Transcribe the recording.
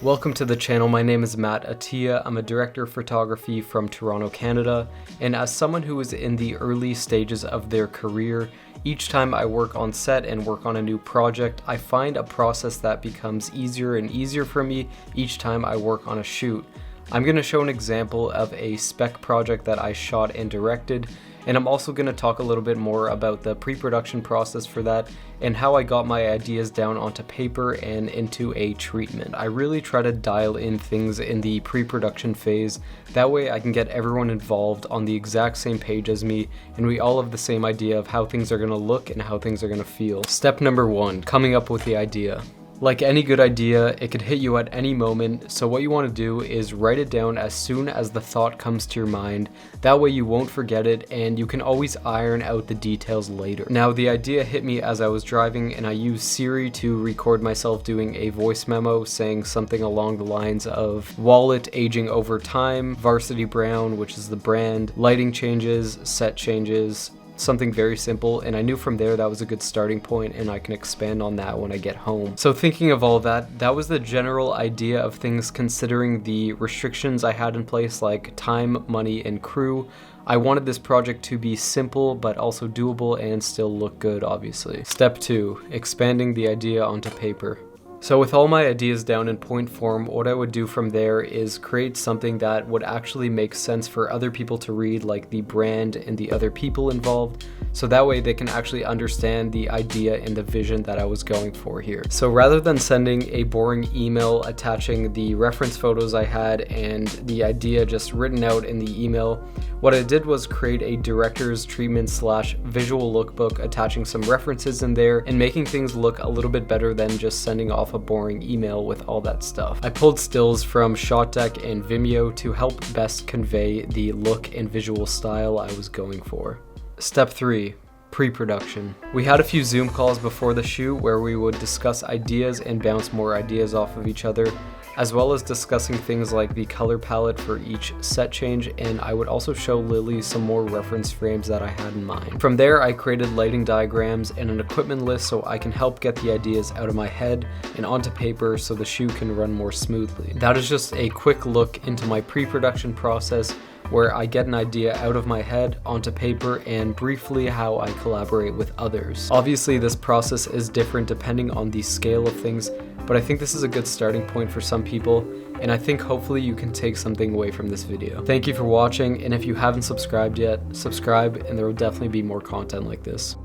Welcome to the channel. My name is Matt Attia. I'm a director of photography from Toronto, Canada, and as someone who is in the early stages of their career, each time I work on set and work on a new project, I find a process that becomes easier and easier for me each time I work on a shoot. I'm going to show an example of a spec project that I shot and directed, and I'm also going to talk a little bit more about the pre-production process for that and how I got my ideas down onto paper and into a treatment. I really try to dial in things in the pre-production phase. That way I can get everyone involved on the exact same page as me and we all have the same idea of how things are going to look and how things are going to feel. Step number 1, coming up with the idea. Like any good idea, it could hit you at any moment, so what you want to do is write it down as soon as the thought comes to your mind. That way you won't forget it and you can always iron out the details later. Now, the idea hit me as I was driving and I used Siri to record myself doing a voice memo saying something along the lines of wallet aging over time, varsity brown, which is the brand, lighting changes, set changes, something very simple, and I knew from there that was a good starting point and I can expand on that when I get home. So thinking of all that, that was the general idea of things considering the restrictions I had in place like time, money, and crew. I wanted this project to be simple but also doable and still look good, obviously. Step 2, expanding the idea onto paper. So with all my ideas down in point form, what I would do from there is create something that would actually make sense for other people to read, like the brand and the other people involved, so that way they can actually understand the idea and the vision that I was going for here. So rather than sending a boring email attaching the reference photos I had and the idea just written out in the email, what I did was create a director's treatment / visual lookbook attaching some references in there and making things look a little bit better than just sending off a boring email with all that stuff. I pulled stills from ShotDeck and Vimeo to help best convey the look and visual style I was going for. Step 3, pre-production. We had a few Zoom calls before the shoot where we would discuss ideas and bounce more ideas off of each other, as well as discussing things like the color palette for each set change, and I would also show Lily some more reference frames that I had in mind. From there, I created lighting diagrams and an equipment list so I can help get the ideas out of my head and onto paper so the shoot can run more smoothly. That is just a quick look into my pre-production process where I get an idea out of my head onto paper and briefly how I collaborate with others. Obviously, this process is different depending on the scale of things, but I think this is a good starting point for some people, and I think hopefully you can take something away from this video. Thank you for watching, and if you haven't subscribed yet, subscribe and there will definitely be more content like this.